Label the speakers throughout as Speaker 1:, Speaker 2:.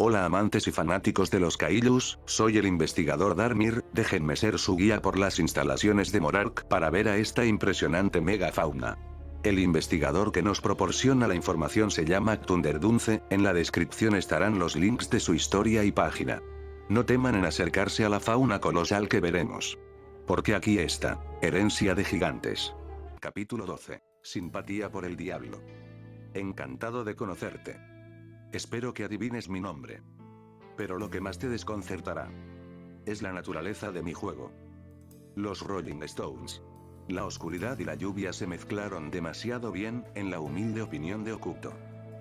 Speaker 1: Hola amantes y fanáticos de los Kailus, soy el investigador Darmir, déjenme ser su guía por las instalaciones de Morark para ver a esta impresionante megafauna. El investigador que nos proporciona la información se llama Thunderdunce, en la descripción estarán los links de su historia y página. No teman en acercarse a la fauna colosal que veremos. Porque aquí está, Herencia de Gigantes. Capítulo 12. Simpatía por el diablo. Encantado de conocerte. Espero que adivines mi nombre. Pero lo que más te desconcertará es la naturaleza de mi juego. Los Rolling Stones. La oscuridad y la lluvia se mezclaron demasiado bien, en la humilde opinión de Oculto.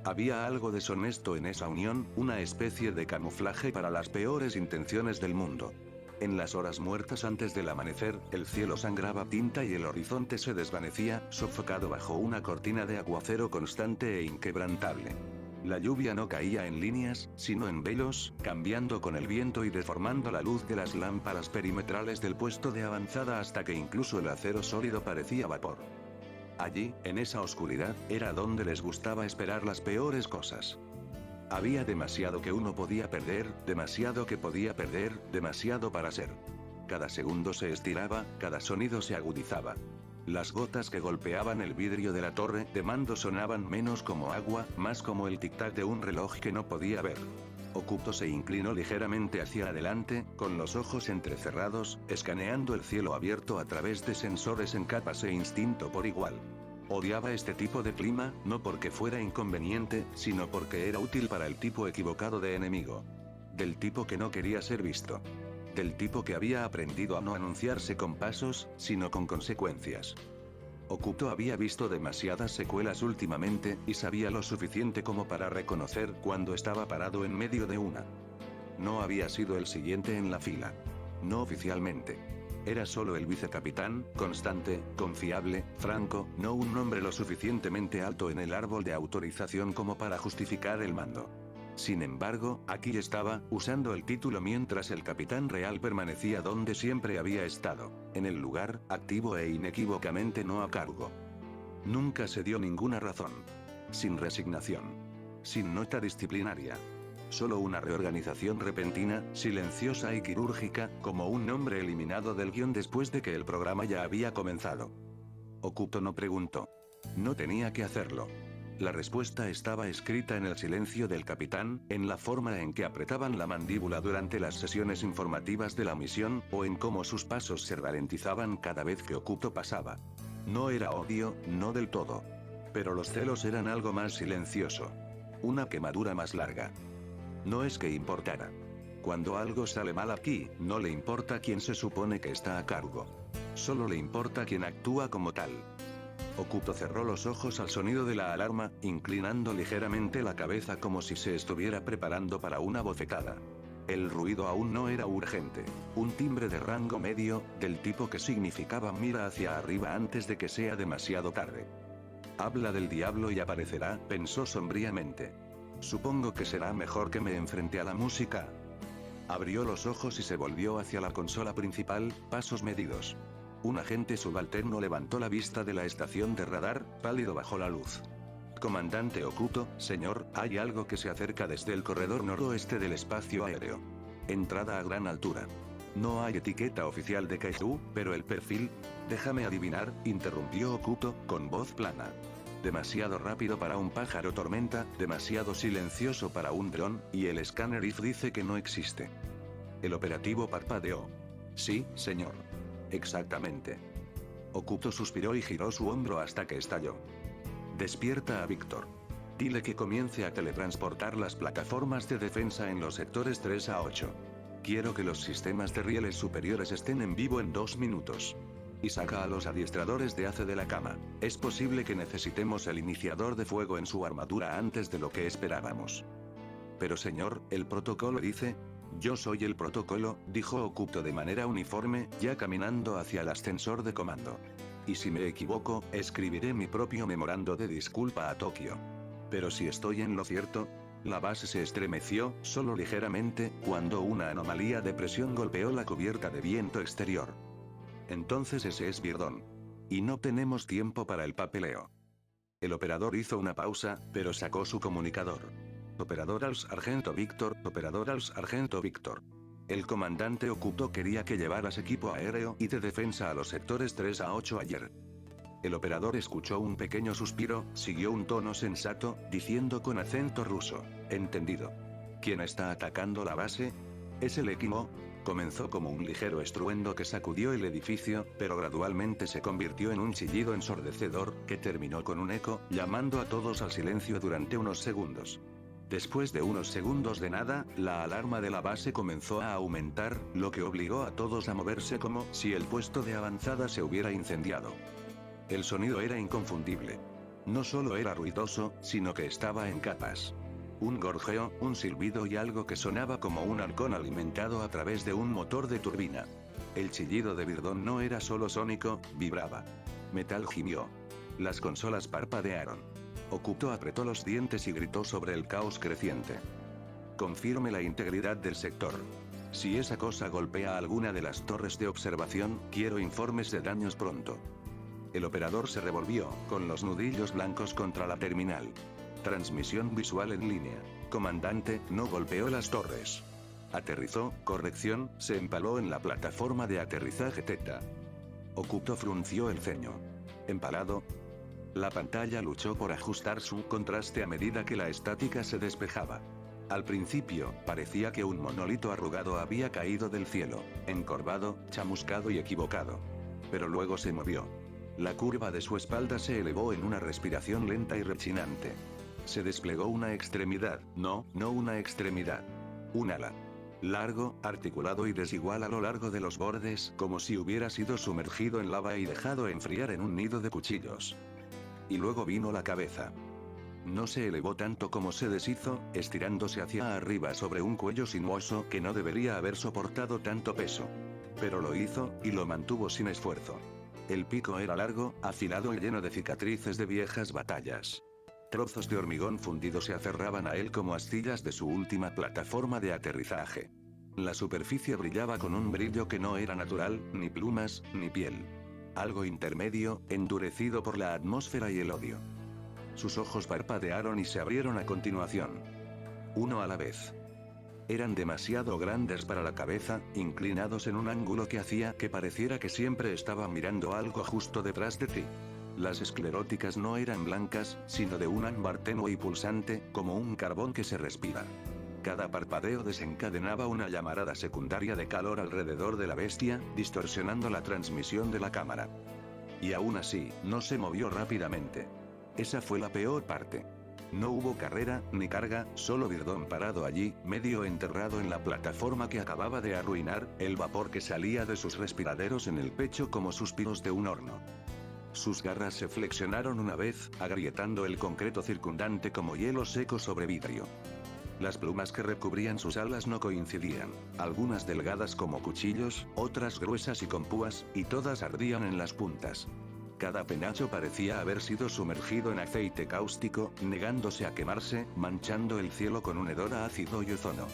Speaker 1: Había algo deshonesto en esa unión, una especie de camuflaje para las peores intenciones del mundo. En las horas muertas antes del amanecer, el cielo sangraba tinta y el horizonte se desvanecía, sofocado bajo una cortina de aguacero constante e inquebrantable. La lluvia no caía en líneas, sino en velos, cambiando con el viento y deformando la luz de las lámparas perimetrales del puesto de avanzada hasta que incluso el acero sólido parecía vapor. Allí, en esa oscuridad, era donde les gustaba esperar las peores cosas. Había demasiado que uno podía perder, demasiado que podía perder, demasiado para ser. Cada segundo se estiraba, cada sonido se agudizaba. Las gotas que golpeaban el vidrio de la torre de mando sonaban menos como agua, más como el tic-tac de un reloj que no podía ver. Oculto se inclinó ligeramente hacia adelante, con los ojos entrecerrados, escaneando el cielo abierto a través de sensores en capas e instinto por igual. Odiaba este tipo de clima, no porque fuera inconveniente, sino porque era útil para el tipo equivocado de enemigo. Del tipo que no quería ser visto. Del tipo que había aprendido a no anunciarse con pasos, sino con consecuencias. Oculto había visto demasiadas secuelas últimamente, y sabía lo suficiente como para reconocer cuando estaba parado en medio de una. No había sido el siguiente en la fila. No oficialmente. Era solo el vicecapitán, constante, confiable, franco, no un nombre lo suficientemente alto en el árbol de autorización como para justificar el mando. Sin embargo, aquí estaba, usando el título mientras el capitán real permanecía donde siempre había estado, en el lugar, activo e inequívocamente no a cargo. Nunca se dio ninguna razón. Sin resignación. Sin nota disciplinaria. Solo una reorganización repentina, silenciosa y quirúrgica, como un nombre eliminado del guión después de que el programa ya había comenzado. Oculto no preguntó. No tenía que hacerlo. La respuesta estaba escrita en el silencio del capitán, en la forma en que apretaban la mandíbula durante las sesiones informativas de la misión, o en cómo sus pasos se ralentizaban cada vez que Oculto pasaba. No era odio, no del todo. Pero los celos eran algo más silencioso. Una quemadura más larga. No es que importara. Cuando algo sale mal aquí, no le importa quién se supone que está a cargo. Solo le importa quién actúa como tal. Oculto cerró los ojos al sonido de la alarma, inclinando ligeramente la cabeza como si se estuviera preparando para una bofetada. El ruido aún no era urgente. Un timbre de rango medio, del tipo que significaba mira hacia arriba antes de que sea demasiado tarde. Habla del diablo y aparecerá, pensó sombríamente. Supongo que será mejor que me enfrente a la música. Abrió los ojos y se volvió hacia la consola principal, pasos medidos. Un agente subalterno levantó la vista de la estación de radar, pálido bajo la luz. Comandante Oculto, señor, hay algo que se acerca desde el corredor noroeste del espacio aéreo. Entrada a gran altura. No hay etiqueta oficial de Kaiju, pero el perfil... Déjame adivinar, interrumpió Oculto, con voz plana. Demasiado rápido para un pájaro tormenta, demasiado silencioso para un dron, y el escáner IF dice que no existe. El operativo parpadeó. Sí, señor. Exactamente. Oculto suspiró y giró su hombro hasta que estalló. Despierta a Víctor. Dile que comience a teletransportar las plataformas de defensa en los sectores 3 a 8. Quiero que los sistemas de rieles superiores estén en vivo en 2 minutos. Y saca a los adiestradores de ACE de la cama. Es posible que necesitemos el iniciador de fuego en su armadura antes de lo que esperábamos. Pero señor, el protocolo dice... Yo soy el protocolo, dijo Oculto de manera uniforme, ya caminando hacia el ascensor de comando. Y si me equivoco, escribiré mi propio memorando de disculpa a Tokio. Pero si estoy en lo cierto... La base se estremeció, solo ligeramente, cuando una anomalía de presión golpeó la cubierta de viento exterior. Entonces ese es Birdón. Y no tenemos tiempo para el papeleo. El operador hizo una pausa, pero sacó su comunicador. Operador al sargento Víctor, operador al sargento Víctor. El comandante Okuto quería que llevaras equipo aéreo y de defensa a los sectores 3 a 8 ayer. El operador escuchó un pequeño suspiro, siguió un tono sensato, diciendo con acento ruso: entendido. ¿Quién está atacando la base? ¿Es el Ekimo? Comenzó como un ligero estruendo que sacudió el edificio, pero gradualmente se convirtió en un chillido ensordecedor, que terminó con un eco, llamando a todos al silencio durante unos segundos. Después de unos segundos de nada, la alarma de la base comenzó a aumentar, lo que obligó a todos a moverse como si el puesto de avanzada se hubiera incendiado. El sonido era inconfundible. No solo era ruidoso, sino que estaba en capas. Un gorjeo, un silbido y algo que sonaba como un halcón alimentado a través de un motor de turbina. El chillido de Birdón no era solo sónico, vibraba. Metal gimió. Las consolas parpadearon. Okuto apretó los dientes y gritó sobre el caos creciente. Confirme la integridad del sector. Si esa cosa golpea alguna de las torres de observación, quiero informes de daños pronto. El operador se revolvió, con los nudillos blancos contra la terminal. Transmisión visual en línea. Comandante, no golpeó las torres. Aterrizó, corrección, se empaló en la plataforma de aterrizaje Theta. Okuto frunció el ceño. ¿Empalado? La pantalla luchó por ajustar su contraste a medida que la estática se despejaba. Al principio, parecía que un monolito arrugado había caído del cielo, encorvado, chamuscado y equivocado. Pero luego se movió. La curva de su espalda se elevó en una respiración lenta y rechinante. Se desplegó una extremidad, no una extremidad. Un ala. Largo, articulado y desigual a lo largo de los bordes, como si hubiera sido sumergido en lava y dejado enfriar en un nido de cuchillos. Y luego vino la cabeza. No se elevó tanto como se deshizo, estirándose hacia arriba sobre un cuello sinuoso que no debería haber soportado tanto peso. Pero lo hizo, y lo mantuvo sin esfuerzo. El pico era largo, afilado y lleno de cicatrices de viejas batallas. Trozos de hormigón fundido se aferraban a él como astillas de su última plataforma de aterrizaje. La superficie brillaba con un brillo que no era natural, ni plumas, ni piel. Algo intermedio, endurecido por la atmósfera y el odio. Sus ojos parpadearon y se abrieron a continuación. Uno a la vez. Eran demasiado grandes para la cabeza, inclinados en un ángulo que hacía que pareciera que siempre estaba mirando algo justo detrás de ti. Las escleróticas no eran blancas, sino de un ámbar tenue y pulsante, como un carbón que se respira. Cada parpadeo desencadenaba una llamarada secundaria de calor alrededor de la bestia, distorsionando la transmisión de la cámara. Y aún así, no se movió rápidamente. Esa fue la peor parte. No hubo carrera, ni carga, solo Birdón parado allí, medio enterrado en la plataforma que acababa de arruinar, el vapor que salía de sus respiraderos en el pecho como suspiros de un horno. Sus garras se flexionaron una vez, agrietando el concreto circundante como hielo seco sobre vidrio. Las plumas que recubrían sus alas no coincidían, algunas delgadas como cuchillos, otras gruesas y con púas, y todas ardían en las puntas. Cada penacho parecía haber sido sumergido en aceite cáustico, negándose a quemarse, manchando el cielo con un hedor a ácido y ozono.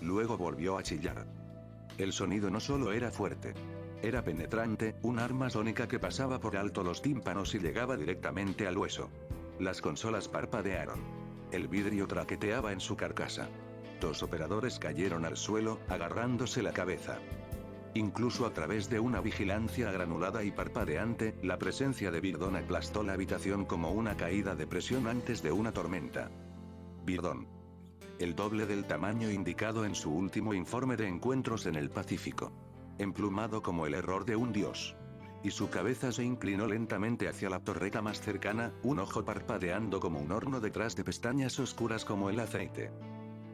Speaker 1: Luego volvió a chillar. El sonido no solo era fuerte. Era penetrante, un arma sónica que pasaba por alto los tímpanos y llegaba directamente al hueso. Las consolas parpadearon. El vidrio traqueteaba en su carcasa. 2 operadores cayeron al suelo, agarrándose la cabeza. Incluso a través de una vigilancia granulada y parpadeante, la presencia de Birdón aplastó la habitación como una caída de presión antes de una tormenta. Birdón. El doble del tamaño indicado en su último informe de encuentros en el Pacífico. Emplumado como el error de un dios. Y su cabeza se inclinó lentamente hacia la torreta más cercana, un ojo parpadeando como un horno detrás de pestañas oscuras como el aceite.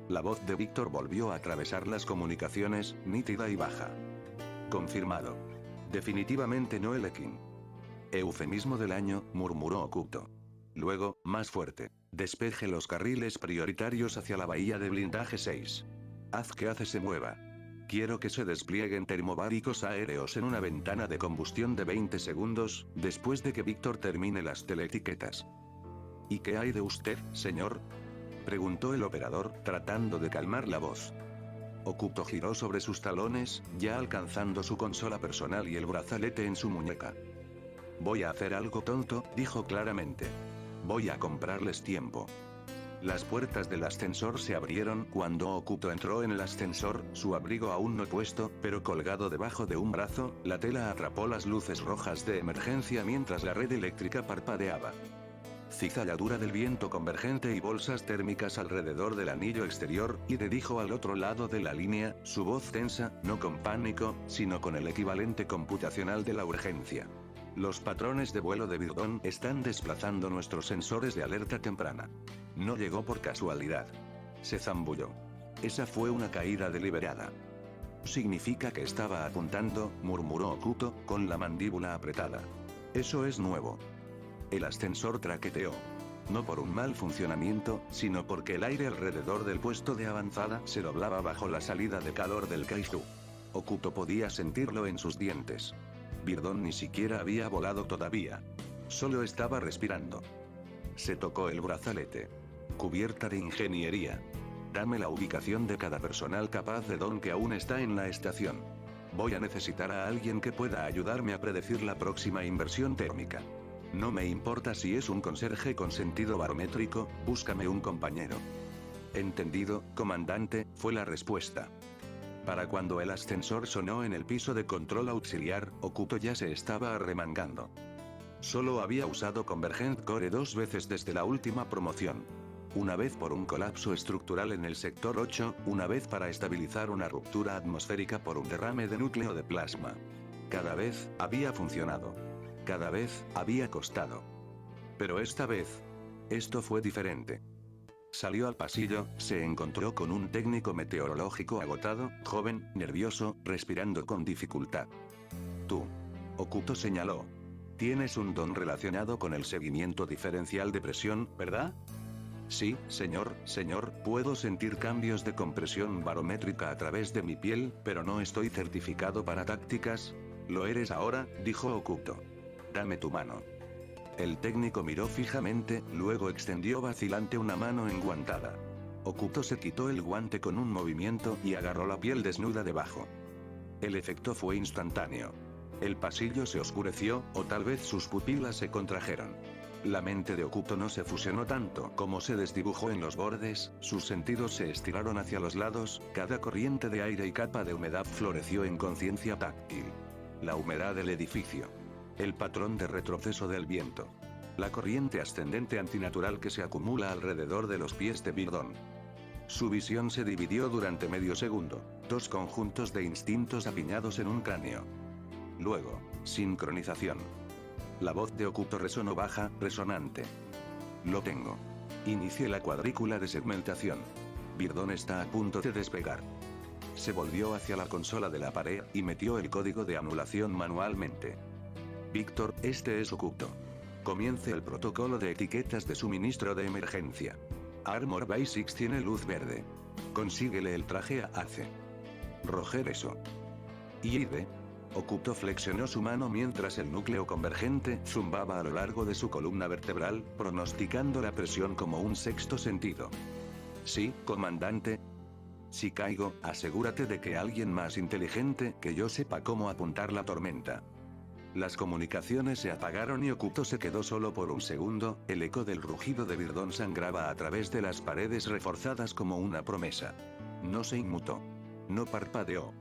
Speaker 1: La voz de Víctor volvió a atravesar las comunicaciones, nítida y baja. Confirmado. Definitivamente no el Ekin. Eufemismo del año, murmuró Okuto. Luego, más fuerte. Despeje los carriles prioritarios hacia la bahía de blindaje 6. Haz que ACE se mueva. Quiero que se desplieguen termobáricos aéreos en una ventana de combustión de 20 segundos, después de que Víctor termine las teleetiquetas. ¿Y qué hay de usted, señor?, preguntó el operador, tratando de calmar la voz. Okuto giró sobre sus talones, ya alcanzando su consola personal y el brazalete en su muñeca. Voy a hacer algo tonto, dijo claramente. Voy a comprarles tiempo. Las puertas del ascensor se abrieron cuando Okuto entró en el ascensor, su abrigo aún no puesto, pero colgado debajo de un brazo, la tela atrapó las luces rojas de emergencia mientras la red eléctrica parpadeaba. Cizalladura del viento convergente y bolsas térmicas alrededor del anillo exterior, y dijo al otro lado de la línea, su voz tensa, no con pánico, sino con el equivalente computacional de la urgencia. Los patrones de vuelo de Birdón están desplazando nuestros sensores de alerta temprana. No llegó por casualidad. Se zambulló. Esa fue una caída deliberada. Significa que estaba apuntando, murmuró Okuto, con la mandíbula apretada. Eso es nuevo. El ascensor traqueteó. No por un mal funcionamiento, sino porque el aire alrededor del puesto de avanzada se doblaba bajo la salida de calor del kaiju. Okuto podía sentirlo en sus dientes. Birdón ni siquiera había volado todavía. Solo estaba respirando. Se tocó el brazalete. Cubierta de ingeniería. Dame la ubicación de cada personal capaz de don que aún está en la estación. Voy a necesitar a alguien que pueda ayudarme a predecir la próxima inversión térmica. No me importa si es un conserje con sentido barométrico, búscame un compañero. Entendido, comandante, fue la respuesta. Para cuando el ascensor sonó en el piso de control auxiliar, Okuto ya se estaba arremangando. Solo había usado Convergent Core 2 veces desde la última promoción. Una vez por un colapso estructural en el sector 8, una vez para estabilizar una ruptura atmosférica por un derrame de núcleo de plasma. Cada vez, había funcionado. Cada vez, había costado. Pero esta vez, esto fue diferente. Salió al pasillo, se encontró con un técnico meteorológico agotado, joven, nervioso, respirando con dificultad. Tú. Okuto señaló. Tienes un don relacionado con el seguimiento diferencial de presión, ¿verdad? Sí, señor, puedo sentir cambios de compresión barométrica a través de mi piel, pero no estoy certificado para tácticas. Lo eres ahora, dijo Okuto. Dame tu mano. El técnico miró fijamente, luego extendió vacilante una mano enguantada. Okuto se quitó el guante con un movimiento y agarró la piel desnuda debajo. El efecto fue instantáneo. El pasillo se oscureció, o tal vez sus pupilas se contrajeron. La mente de Okuto no se fusionó tanto como se desdibujó en los bordes, sus sentidos se estiraron hacia los lados, cada corriente de aire y capa de humedad floreció en conciencia táctil. La humedad del edificio. El patrón de retroceso del viento. La corriente ascendente antinatural que se acumula alrededor de los pies de Birdón. Su visión se dividió durante medio segundo, dos conjuntos de instintos apiñados en un cráneo. Luego, sincronización. La voz de Okuto resonó baja, resonante. Lo tengo. Inicie la cuadrícula de segmentación. Birdón está a punto de despegar. Se volvió hacia la consola de la pared y metió el código de anulación manualmente. Víctor, este es Okuto. Comience el protocolo de etiquetas de suministro de emergencia. Armor Basics tiene luz verde. Consíguele el traje a Ace. Roger eso. ¿Y Okuto flexionó su mano mientras el núcleo convergente zumbaba a lo largo de su columna vertebral, pronosticando la presión como un sexto sentido. Sí, comandante. Si caigo, asegúrate de que alguien más inteligente que yo sepa cómo apuntar la tormenta. Las comunicaciones se apagaron y Okuto se quedó solo por un segundo, el eco del rugido de Birdón sangraba a través de las paredes reforzadas como una promesa. No se inmutó. No parpadeó.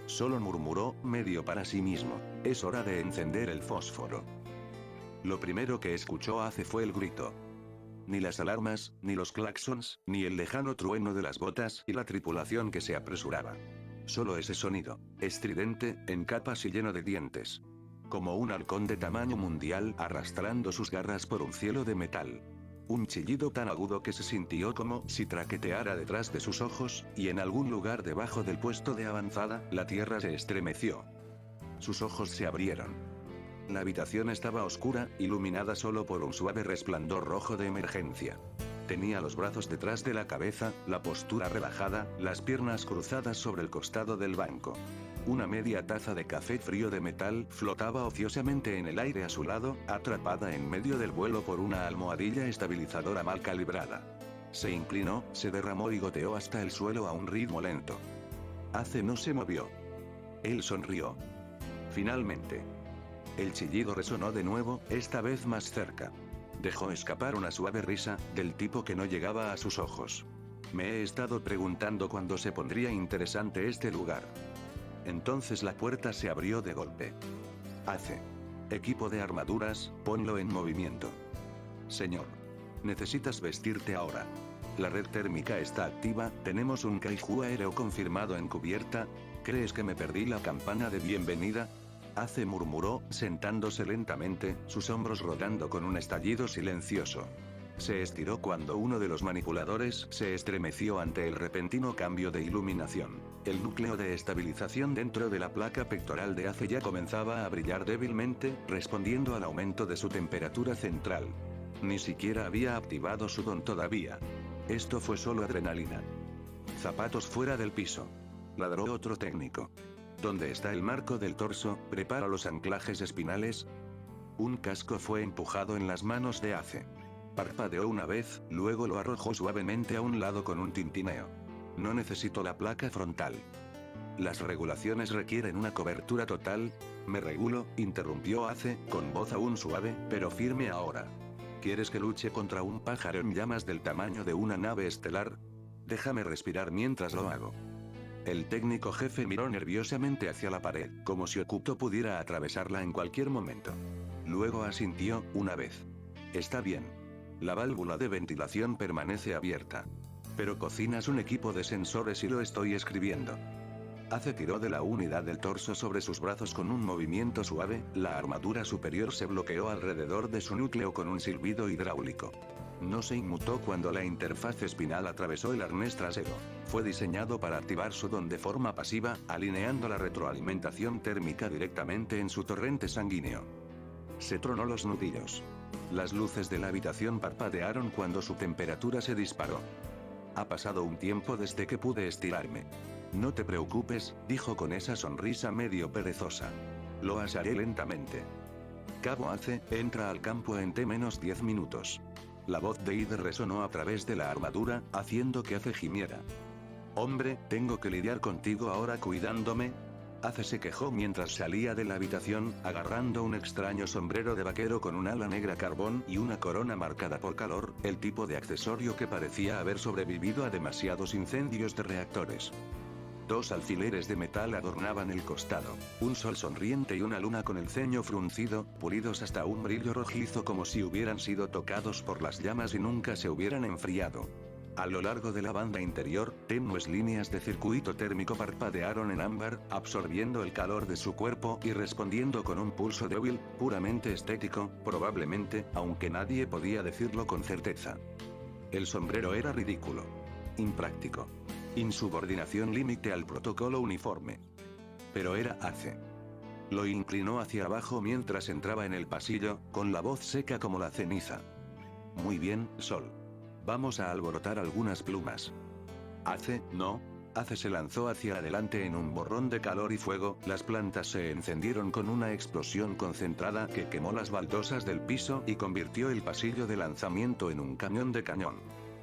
Speaker 1: Solo murmuró, medio para sí mismo, es hora de encender el fósforo. Lo primero que escuchó Ace fue el grito. Ni las alarmas, ni los claxons, ni el lejano trueno de las botas y la tripulación que se apresuraba. Solo ese sonido, estridente, en capas y lleno de dientes. Como un halcón de tamaño mundial arrastrando sus garras por un cielo de metal. Un chillido tan agudo que se sintió como si traqueteara detrás de sus ojos, y en algún lugar debajo del puesto de avanzada, la tierra se estremeció. Sus ojos se abrieron. La habitación estaba oscura, iluminada solo por un suave resplandor rojo de emergencia. Tenía los brazos detrás de la cabeza, la postura relajada, las piernas cruzadas sobre el costado del banco. Una media taza de café frío de metal flotaba ociosamente en el aire a su lado, atrapada en medio del vuelo por una almohadilla estabilizadora mal calibrada. Se inclinó, se derramó y goteó hasta el suelo a un ritmo lento. Ace no se movió. Él sonrió. Finalmente. El chillido resonó de nuevo, esta vez más cerca. Dejó escapar una suave risa, del tipo que no llegaba a sus ojos. Me he estado preguntando cuándo se pondría interesante este lugar. Entonces la puerta se abrió de golpe. Hace. Equipo de armaduras, ponlo en movimiento. Señor. Necesitas vestirte ahora. La red térmica está activa, tenemos un kaiju aéreo confirmado en cubierta. ¿Crees que me perdí la campana de bienvenida? Hace murmuró, sentándose lentamente, sus hombros rodando con un estallido silencioso. Se estiró cuando uno de los manipuladores se estremeció ante el repentino cambio de iluminación. El núcleo de estabilización dentro de la placa pectoral de Ace ya comenzaba a brillar débilmente, respondiendo al aumento de su temperatura central. Ni siquiera había activado su don todavía. Esto fue solo adrenalina. Zapatos fuera del piso. Ladró otro técnico. ¿Dónde está el marco del torso? Prepara los anclajes espinales. Un casco fue empujado en las manos de Ace. Parpadeó una vez, luego lo arrojó suavemente a un lado con un tintineo. No necesito la placa frontal. Las regulaciones requieren una cobertura total. Me regulo, interrumpió Ace, con voz aún suave, pero firme ahora. ¿Quieres que luche contra un pájaro en llamas del tamaño de una nave estelar? Déjame respirar mientras lo hago. El técnico jefe miró nerviosamente hacia la pared, como si Okuto pudiera atravesarla en cualquier momento. Luego asintió, una vez. Está bien. La válvula de ventilación permanece abierta. Pero cocinas un equipo de sensores y lo estoy escribiendo. Ace tiró de la unidad del torso sobre sus brazos con un movimiento suave, la armadura superior se bloqueó alrededor de su núcleo con un silbido hidráulico. No se inmutó cuando la interfaz espinal atravesó el arnés trasero. Fue diseñado para activar su don de forma pasiva, alineando la retroalimentación térmica directamente en su torrente sanguíneo. Se tronó los nudillos. Las luces de la habitación parpadearon cuando su temperatura se disparó. Ha pasado un tiempo desde que pude estirarme. No te preocupes, dijo con esa sonrisa medio perezosa. Lo asaré lentamente. Cabo Ace, entra al campo en T-10 minutos. La voz de Ide resonó a través de la armadura, haciendo que Ace gimiera. Hombre, tengo que lidiar contigo ahora cuidándome. Ace se quejó mientras salía de la habitación, agarrando un extraño sombrero de vaquero con un ala negra carbón y una corona marcada por calor, el tipo de accesorio que parecía haber sobrevivido a demasiados incendios de reactores. Dos alfileres de metal adornaban el costado, un sol sonriente y una luna con el ceño fruncido, pulidos hasta un brillo rojizo como si hubieran sido tocados por las llamas y nunca se hubieran enfriado. A lo largo de la banda interior, tenues líneas de circuito térmico parpadearon en ámbar, absorbiendo el calor de su cuerpo y respondiendo con un pulso débil, puramente estético, probablemente, aunque nadie podía decirlo con certeza. El sombrero era ridículo. Impráctico. Insubordinación límite al protocolo uniforme. Pero era Ace. Lo inclinó hacia abajo mientras entraba en el pasillo, con la voz seca como la ceniza. Muy bien, Sol. Vamos a alborotar algunas plumas. Ace, no. Ace se lanzó hacia adelante en un borrón de calor y fuego, las plantas se encendieron con una explosión concentrada que quemó las baldosas del piso y convirtió el pasillo de lanzamiento en un cañón de cañón.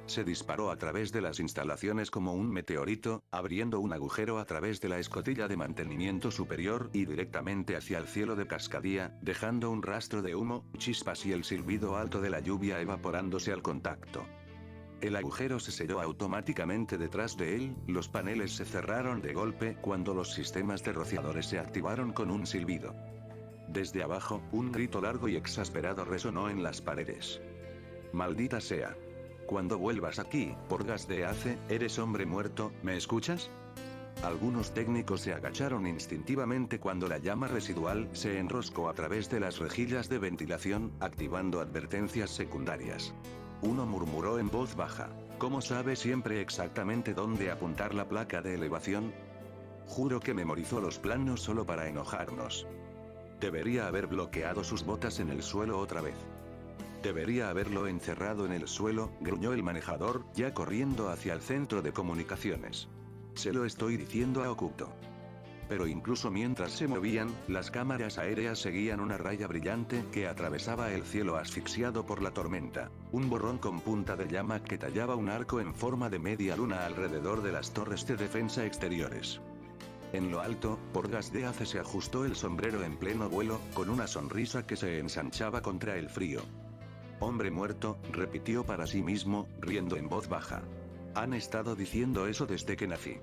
Speaker 1: Se disparó a través de las instalaciones como un meteorito, abriendo un agujero a través de la escotilla de mantenimiento superior y directamente hacia el cielo de cascadía, dejando un rastro de humo, chispas y el silbido alto de la lluvia evaporándose al contacto. El agujero se selló automáticamente detrás de él, los paneles se cerraron de golpe cuando los sistemas de rociadores se activaron con un silbido. Desde abajo, un grito largo y exasperado resonó en las paredes. Maldita sea. Cuando vuelvas aquí, por gas de Ace, eres hombre muerto, ¿me escuchas? Algunos técnicos se agacharon instintivamente cuando la llama residual se enroscó a través de las rejillas de ventilación, activando advertencias secundarias. Uno murmuró en voz baja. ¿Cómo sabe siempre exactamente dónde apuntar la placa de elevación? Juro que memorizó los planos solo para enojarnos. Debería haber bloqueado sus botas en el suelo otra vez. Debería haberlo encerrado en el suelo, gruñó el manejador, ya corriendo hacia el centro de comunicaciones. Se lo estoy diciendo a Okuto. Pero incluso mientras se movían, las cámaras aéreas seguían una raya brillante que atravesaba el cielo asfixiado por la tormenta. Un borrón con punta de llama que tallaba un arco en forma de media luna alrededor de las torres de defensa exteriores. En lo alto, Porgas de Ace se ajustó el sombrero en pleno vuelo, con una sonrisa que se ensanchaba contra el frío. Hombre muerto, repitió para sí mismo, riendo en voz baja. Han estado diciendo eso desde que nací.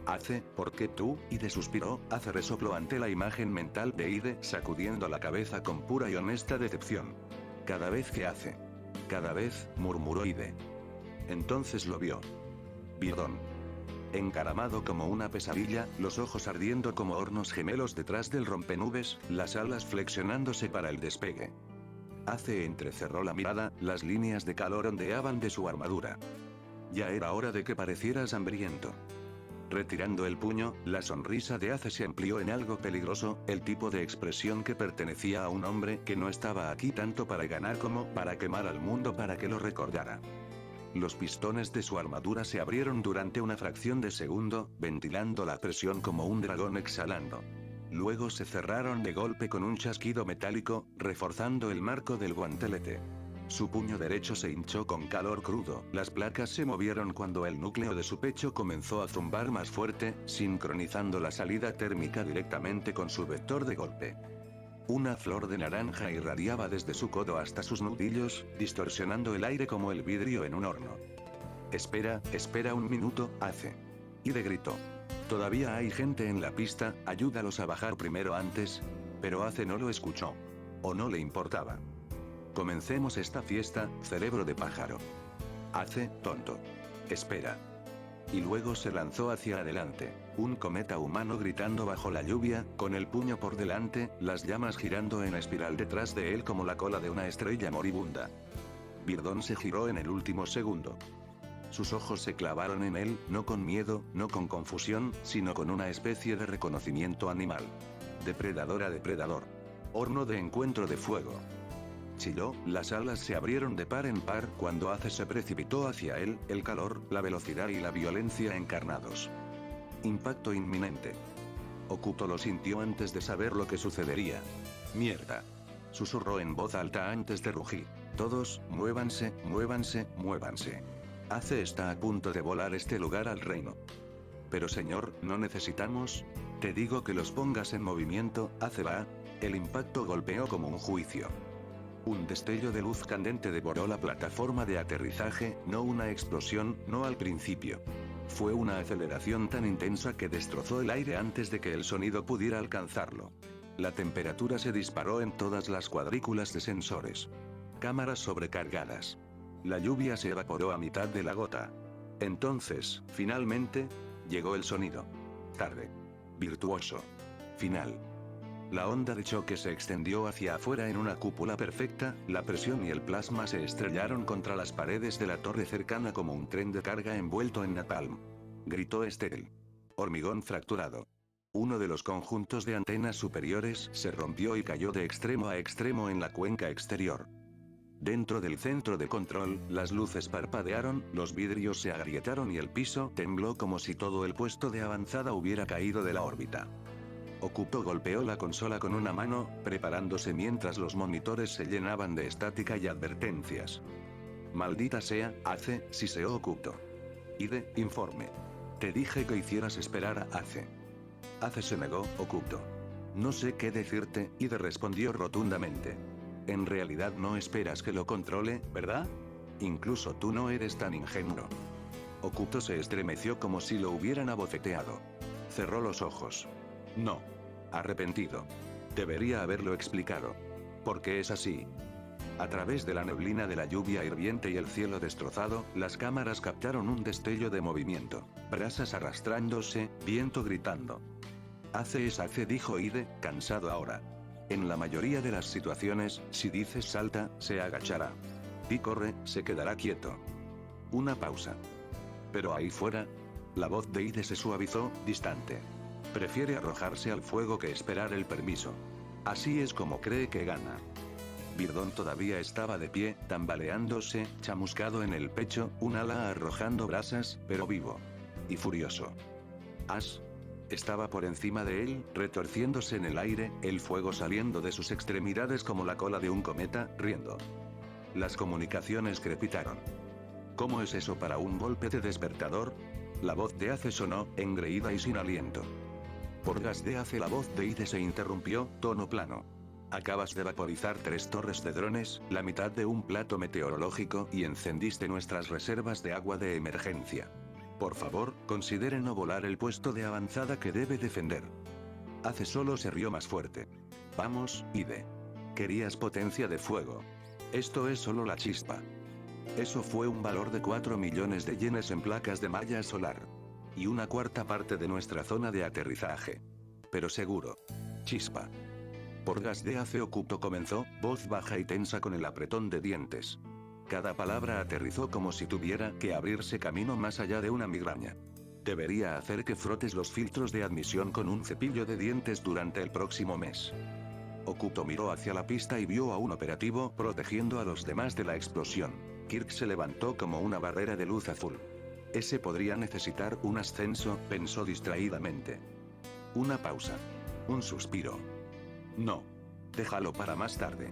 Speaker 1: Hace, ¿por qué tú? Ide suspiró, Hace resopló ante la imagen mental de Ide, sacudiendo la cabeza con pura y honesta decepción. Cada vez que hace. Cada vez, murmuró Ide. Entonces lo vio. Birdón. Encaramado como una pesadilla, los ojos ardiendo como hornos gemelos detrás del rompenubes, las alas flexionándose para el despegue. Hace entrecerró la mirada, las líneas de calor ondeaban de su armadura. Ya era hora de que parecieras hambriento. Retirando el puño, la sonrisa de Ace se amplió en algo peligroso, el tipo de expresión que pertenecía a un hombre que no estaba aquí tanto para ganar como para quemar al mundo para que lo recordara. Los pistones de su armadura se abrieron durante una fracción de segundo, ventilando la presión como un dragón exhalando. Luego se cerraron de golpe con un chasquido metálico, reforzando el marco del guantelete. Su puño derecho se hinchó con calor crudo, las placas se movieron cuando el núcleo de su pecho comenzó a zumbar más fuerte, sincronizando la salida térmica directamente con su vector de golpe. Una flor de naranja irradiaba desde su codo hasta sus nudillos, distorsionando el aire como el vidrio en un horno. Espera un minuto, Ace. Ide gritó. Todavía hay gente en la pista, ayúdalos a bajar primero antes. Pero Ace no lo escuchó. O no le importaba. Comencemos esta fiesta, cerebro de pájaro. Ace, tonto. Espera. Y luego se lanzó hacia adelante, un cometa humano gritando bajo la lluvia, con el puño por delante, las llamas girando en espiral detrás de él como la cola de una estrella moribunda. Birdón se giró en el último segundo. Sus ojos se clavaron en él, no con miedo, no con confusión, sino con una especie de reconocimiento animal. Depredador a depredador. Horno de encuentro de fuego. Chilló, las alas se abrieron de par en par cuando Ace se precipitó hacia él, el calor, la velocidad y la violencia encarnados. Impacto inminente. Okuto lo sintió antes de saber lo que sucedería. Mierda. Susurró en voz alta antes de rugir. Todos, muévanse, muévanse, muévanse. Ace está a punto de volar este lugar al reino. Pero señor, no necesitamos. Te digo que los pongas en movimiento, Ace va. El impacto golpeó como un juicio. Un destello de luz candente devoró la plataforma de aterrizaje, no una explosión, no al principio. Fue una aceleración tan intensa que destrozó el aire antes de que el sonido pudiera alcanzarlo. La temperatura se disparó en todas las cuadrículas de sensores. Cámaras sobrecargadas. La lluvia se evaporó a mitad de la gota. Entonces, finalmente, llegó el sonido. Tarde. Virtuoso. Final. La onda de choque se extendió hacia afuera en una cúpula perfecta, la presión y el plasma se estrellaron contra las paredes de la torre cercana como un tren de carga envuelto en napalm. Gritó Estelle. Hormigón fracturado. Uno de los conjuntos de antenas superiores se rompió y cayó de extremo a extremo en la cuenca exterior. Dentro del centro de control, las luces parpadearon, los vidrios se agrietaron y el piso tembló como si todo el puesto de avanzada hubiera caído de la órbita. Okuto golpeó la consola con una mano, preparándose mientras los monitores se llenaban de estática y advertencias. Maldita sea, Ace, siseó Okuto. Ide, informe. Te dije que hicieras esperar a Ace. Ace se negó, Okuto. No sé qué decirte, Ide respondió rotundamente. En realidad no esperas que lo controle, ¿verdad? Incluso tú no eres tan ingenuo. Okuto se estremeció como si lo hubieran abofeteado. Cerró los ojos. No. Arrepentido. Debería haberlo explicado. Porque es así. A través de la neblina de la lluvia hirviente y el cielo destrozado, las cámaras captaron un destello de movimiento. Brasas arrastrándose, viento gritando. Ace es Ace, dijo Ide, cansado ahora. En la mayoría de las situaciones, si dices salta, se agachará. Si corre, se quedará quieto. Una pausa. Pero ahí fuera. La voz de Ide se suavizó, distante. Prefiere arrojarse al fuego que esperar el permiso. Así es como cree que gana. Birdón todavía estaba de pie, tambaleándose, chamuscado en el pecho, un ala arrojando brasas, pero vivo. Y furioso. Ash estaba por encima de él, retorciéndose en el aire, el fuego saliendo de sus extremidades como la cola de un cometa, riendo. Las comunicaciones crepitaron. ¿Cómo es eso para un golpe de despertador? La voz de Ace sonó, engreída y sin aliento. Por gas de Ace la voz de Ide se interrumpió, tono plano. Acabas de vaporizar 3 torres de drones, la mitad de un plato meteorológico y encendiste nuestras reservas de agua de emergencia. Por favor, considere no volar el puesto de avanzada que debe defender. Hace solo se rió más fuerte. Vamos, Ide. Querías potencia de fuego. Esto es solo la chispa. Eso fue un valor de 4 millones de yenes en placas de malla solar. Y una cuarta parte de nuestra zona de aterrizaje. Pero seguro. Chispa. Por gas de hace oculto comenzó, voz baja y tensa con el apretón de dientes. Cada palabra aterrizó como si tuviera que abrirse camino más allá de una migraña. Debería hacer que frotes los filtros de admisión con un cepillo de dientes durante el próximo mes. Okuto miró hacia la pista y vio a un operativo protegiendo a los demás de la explosión. Kirk se levantó como una barrera de luz azul. Ese podría necesitar un ascenso, pensó distraídamente. Una pausa. Un suspiro. No. Déjalo para más tarde.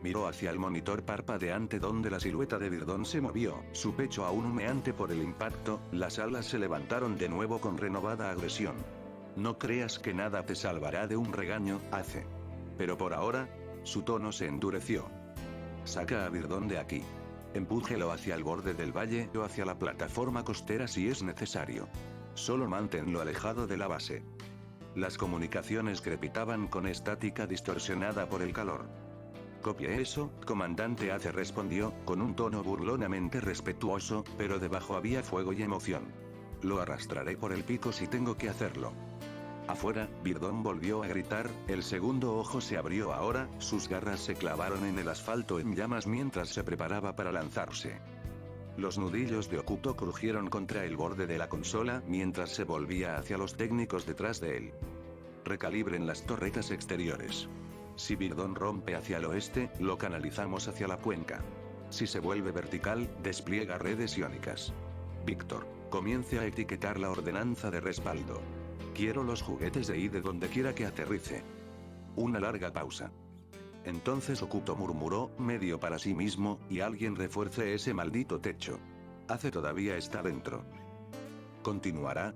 Speaker 1: Miró hacia el monitor parpadeante donde la silueta de Virdón se movió, su pecho aún humeante por el impacto, las alas se levantaron de nuevo con renovada agresión. No creas que nada te salvará de un regaño, Ace. Pero por ahora, su tono se endureció. Saca a Virdón de aquí. Empújelo hacia el borde del valle o hacia la plataforma costera si es necesario. Solo manténlo alejado de la base. Las comunicaciones crepitaban con estática distorsionada por el calor. Copie eso, comandante Ace respondió, con un tono burlonamente respetuoso, pero debajo había fuego y emoción. Lo arrastraré por el pico si tengo que hacerlo. Afuera, Virdón volvió a gritar, el segundo ojo se abrió ahora, sus garras se clavaron en el asfalto en llamas mientras se preparaba para lanzarse. Los nudillos de Okuto crujieron contra el borde de la consola mientras se volvía hacia los técnicos detrás de él. Recalibren las torretas exteriores. Si Virdón rompe hacia el oeste, lo canalizamos hacia la cuenca. Si se vuelve vertical, despliega redes iónicas. Víctor, comience a etiquetar la ordenanza de respaldo. Quiero los juguetes de Ide donde quiera que aterrice. Una larga pausa. Entonces Okuto murmuró, medio para sí mismo, y alguien refuerce ese maldito techo. Ace todavía está dentro. Continuará,